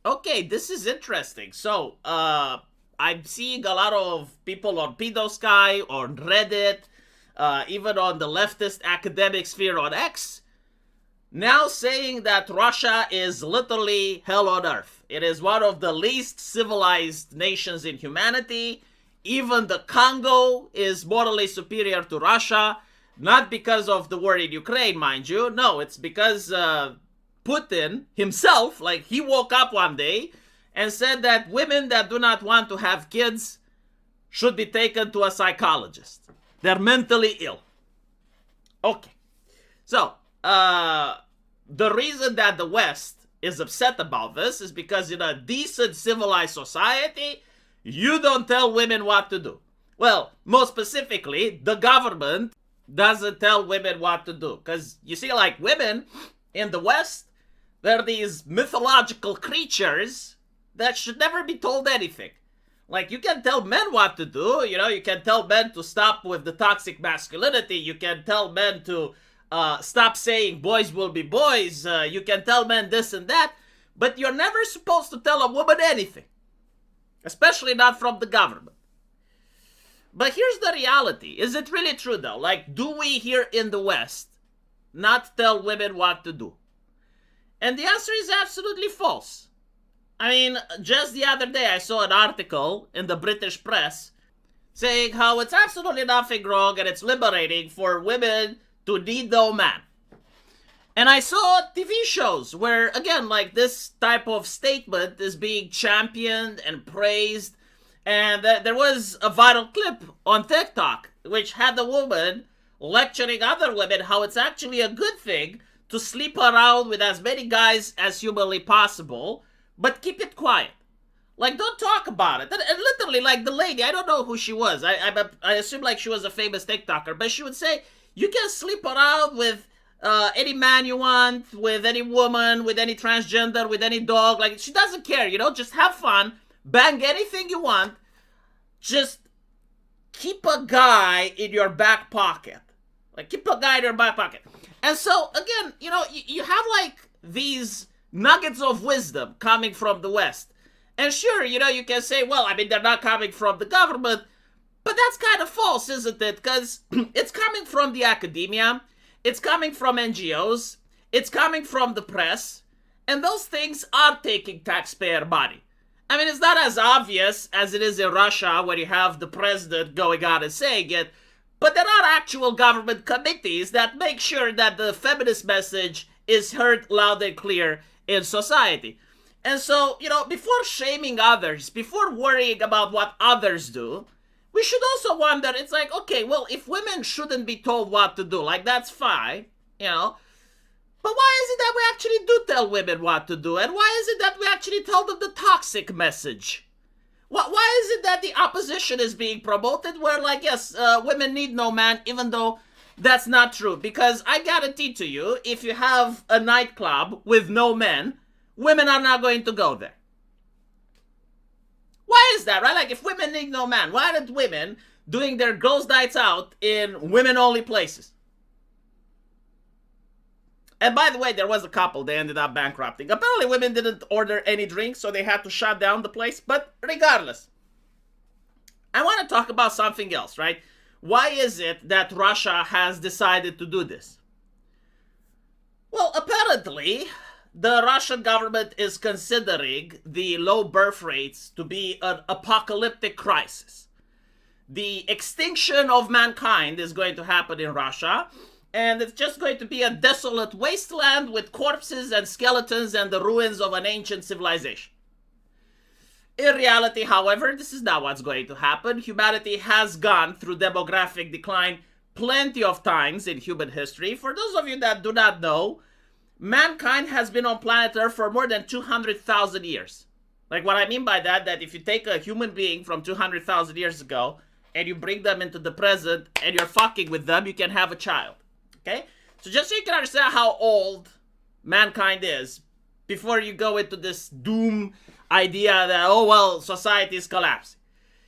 Okay, this is interesting. So, I'm seeing a lot of people on Pedosky, on Reddit, even on the leftist academic sphere on X, now saying that Russia is literally hell on earth. It is one of the least civilized nations in humanity. Even the Congo is morally superior to Russia, not because of the war in Ukraine, mind you. No, it's because Putin himself, like, he woke up one day and said that women that do not want to have kids should be taken to a psychologist. They're mentally ill. Okay. So, the reason that the West is upset about this is because in a decent civilized society, you don't tell women what to do. Well, more specifically, the government doesn't tell women what to do. Because you see, like, women in the West, they're these mythological creatures that should never be told anything. Like, you can tell men what to do, you know, you can tell men to stop with the toxic masculinity, you can tell men to stop saying boys will be boys, you can tell men this and that, but you're never supposed to tell a woman anything. Especially not from the government. But here's the reality. Is it really true though? Like, do we here in the West not tell women what to do? And the answer is absolutely false. I mean, just the other day I saw an article in the British press saying how it's absolutely nothing wrong and it's liberating for women to need no man. And I saw TV shows where, again, like, this type of statement is being championed and praised. And there was a viral clip on TikTok which had a woman lecturing other women how it's actually a good thing to sleep around with as many guys as humanly possible, but keep it quiet. Like, don't talk about it. And literally, like, the lady, I don't know who she was. I assume, like, she was a famous TikToker, but she would say, you can sleep around with any man you want, with any woman, with any transgender, with any dog. Like, she doesn't care, you know, just have fun, bang anything you want, just keep a guy in your back pocket. Like, keep a guy in your back pocket. And so, again, you know, you have, like, these nuggets of wisdom coming from the West. And sure, you know, you can say, well, I mean, they're not coming from the government, but that's kind of false, isn't it? Because it's coming from the academia, it's coming from NGOs, it's coming from the press, and those things are taking taxpayer money. I mean, it's not as obvious as it is in Russia, where you have the president going out and saying it, but there are actual government committees that make sure that the feminist message is heard loud and clear in society. And so, you know, before shaming others, before worrying about what others do, we should also wonder, it's like, okay, well, if women shouldn't be told what to do, like, that's fine, you know, but why is it that we actually do tell women what to do? And why is it that we actually tell them the toxic message? Why is it that the opposition is being promoted where, like, yes, women need no man, even though that's not true? Because I guarantee to you, if you have a nightclub with no men, women are not going to go there. Why is that, right? Like, if women need no man, why aren't women doing their girls' nights out in women-only places? And by the way, there was a couple, they ended up bankrupting. Apparently, women didn't order any drinks, so they had to shut down the place. But regardless, I want to talk about something else, right? Why is it that Russia has decided to do this? Well, apparently, the Russian government is considering the low birth rates to be an apocalyptic crisis. The extinction of mankind is going to happen in Russia, and it's just going to be a desolate wasteland with corpses and skeletons and the ruins of an ancient civilization. In reality, however, this is not what's going to happen. Humanity has gone through demographic decline plenty of times in human history. For those of you that do not know, mankind has been on planet Earth for more than 200,000 years. Like, what I mean by that, that if you take a human being from 200,000 years ago and you bring them into the present and you're fucking with them, you can have a child. Okay? So just so you can understand how old mankind is, before you go into this doom idea that, oh, well, society is collapsing.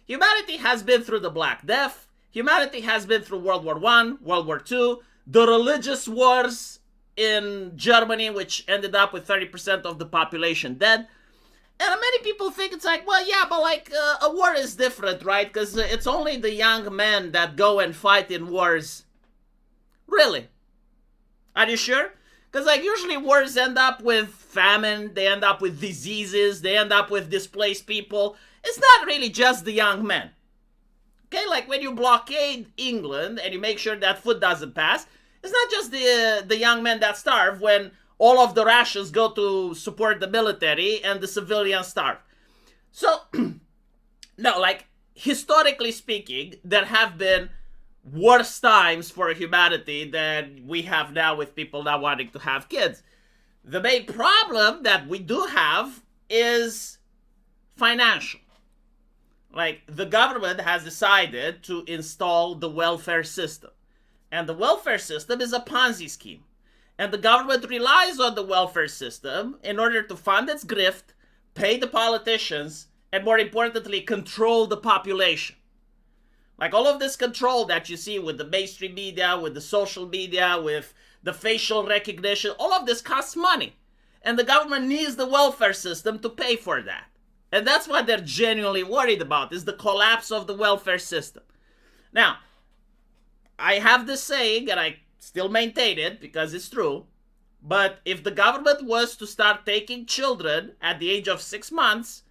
Humanity has been through the Black Death. Humanity has been through World War I, World War II, the religious wars in Germany, which ended up with 30% of the population dead. And many people think it's like, well, yeah, but like a war is different, right? Because it's only the young men that go and fight in wars. Really? Are you sure? Because like usually wars end up with famine, they end up with diseases, they end up with displaced people. It's not really just the young men. Okay, like when you blockade England and you make sure that food doesn't pass, it's not just the young men that starve when all of the rations go to support the military and the civilians starve. So, no, like historically speaking, there have been worse times for humanity than we have now with people not wanting to have kids. The main problem that we do have is financial. Like, the government has decided to install the welfare system. And the welfare system is a Ponzi scheme. And the government relies on the welfare system in order to fund its grift, pay the politicians, and more importantly, control the population. Like all of this control that you see with the mainstream media, with the social media, with the facial recognition, all of this costs money. And the government needs the welfare system to pay for that. And that's what they're genuinely worried about, is the collapse of the welfare system. Now, I have this saying, and I still maintain it because it's true, but if the government was to start taking children at the age of 6 months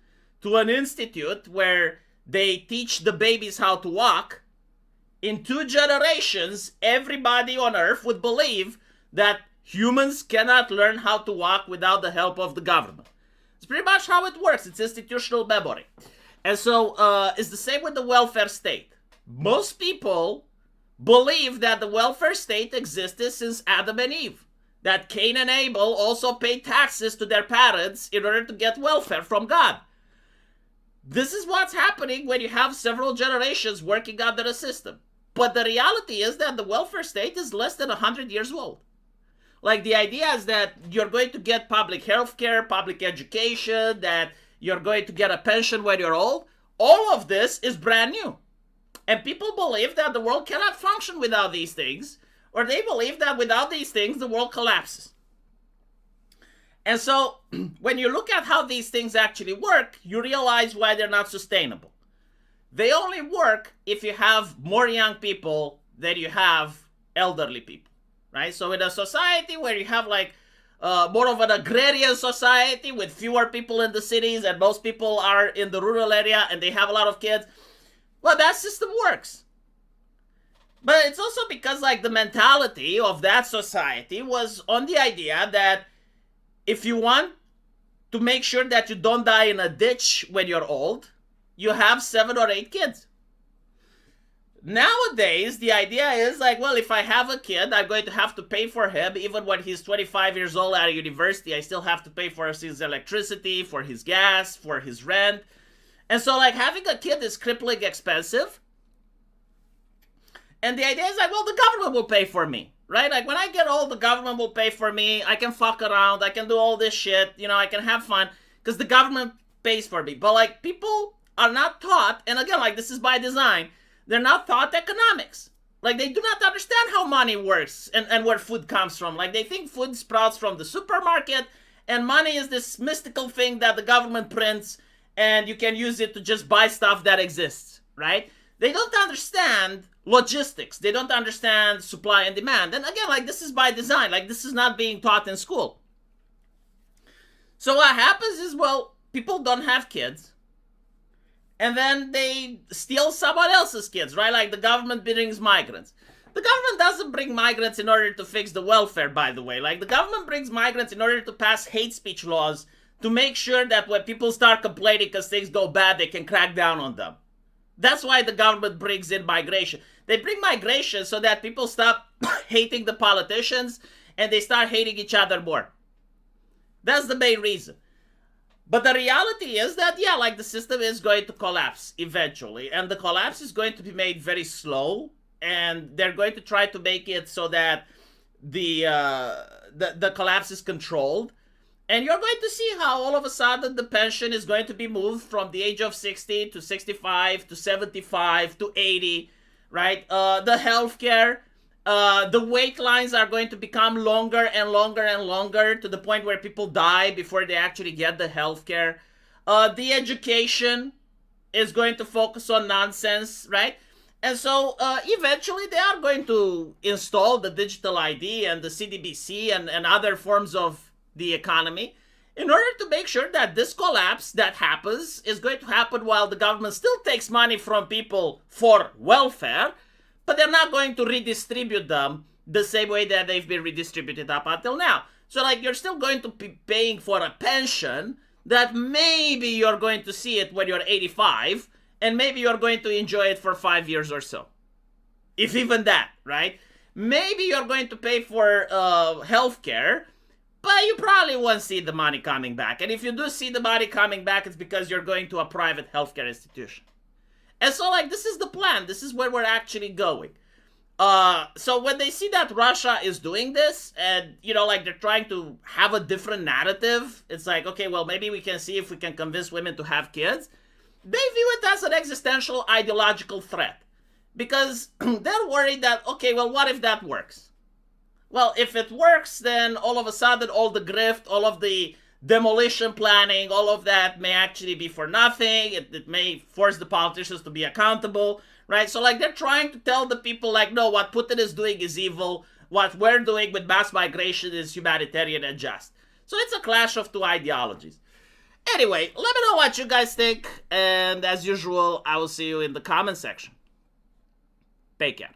to an institute where they teach the babies how to walk, in 2 generations, everybody on earth would believe that humans cannot learn how to walk without the help of the government. It's pretty much how it works. It's institutional memory. And so it's the same with the welfare state. Most people believe that the welfare state existed since Adam and Eve. That Cain and Abel also paid taxes to their parents in order to get welfare from God. This is what's happening when you have several generations working under a system. But the reality is that the welfare state is less than 100 years old. Like, the idea is that you're going to get public health care, public education, that you're going to get a pension when you're old. All of this is brand new. And people believe that the world cannot function without these things, or they believe that without these things, the world collapses. And so, when you look at how these things actually work, you realize why they're not sustainable. They only work if you have more young people than you have elderly people, right? So in a society where you have like more of an agrarian society with fewer people in the cities and most people are in the rural area and they have a lot of kids, well, that system works. But it's also because like the mentality of that society was on the idea that if you want to make sure that you don't die in a ditch when you're old, you have 7 or 8 kids. Nowadays, the idea is like, well, if I have a kid, I'm going to have to pay for him. Even when he's 25 years old at a university, I still have to pay for his electricity, for his gas, for his rent. And so like having a kid is crippling expensive. And the idea is like, well, the government will pay for me, right? Like when I get old, the government will pay for me. I can fuck around. I can do all this shit. You know, I can have fun because the government pays for me. But like people are not taught, and again, like this is by design, they're not taught economics. Like they do not understand how money works and where food comes from. Like they think food sprouts from the supermarket and money is this mystical thing that the government prints and you can use it to just buy stuff that exists, right? They don't understand logistics. They don't understand supply and demand. And again, like this is by design. Like this is not being taught in school. So what happens is, well, people don't have kids. And then they steal someone else's kids, right? Like the government brings migrants. The government doesn't bring migrants in order to fix the welfare, by the way. Like the government brings migrants in order to pass hate speech laws to make sure that when people start complaining because things go bad, they can crack down on them. That's why the government brings in migration. They bring migration so that people stop hating the politicians and they start hating each other more. That's the main reason. But the reality is that, yeah, like the system is going to collapse eventually. And the collapse is going to be made very slow. And they're going to try to make it so that the collapse is controlled. And you're going to see how all of a sudden the pension is going to be moved from the age of 60 to 65 to 75 to 80, right? The healthcare, the wait lines are going to become longer and longer and longer to the point where people die before they actually get the healthcare. The education is going to focus on nonsense, right? And so eventually they are going to install the digital ID and the CDBC and other forms of the economy in order to make sure that this collapse that happens is going to happen while the government still takes money from people for welfare, but they're not going to redistribute them the same way that they've been redistributed up until now. So like you're still going to be paying for a pension that maybe you're going to see it when you're 85, and maybe you're going to enjoy it for 5 years or so. If even that, right? Maybe you're going to pay for healthcare, but you probably won't see the money coming back. And if you do see the money coming back, it's because you're going to a private healthcare institution. And so like this is the plan. This is where we're actually going. So when they see that Russia is doing this and, you know, like they're trying to have a different narrative, it's like, okay, well, maybe we can see if we can convince women to have kids. They view it as an existential ideological threat because they're worried that, okay, well, what if that works? Well, if it works, then all of a sudden, all the grift, all of the demolition planning, all of that may actually be for nothing. It may force the politicians to be accountable, right? So like they're trying to tell the people like, no, what Putin is doing is evil. What we're doing with mass migration is humanitarian and just. So it's a clash of two ideologies. Anyway, let me know what you guys think. And as usual, I will see you in the comment section. Take care.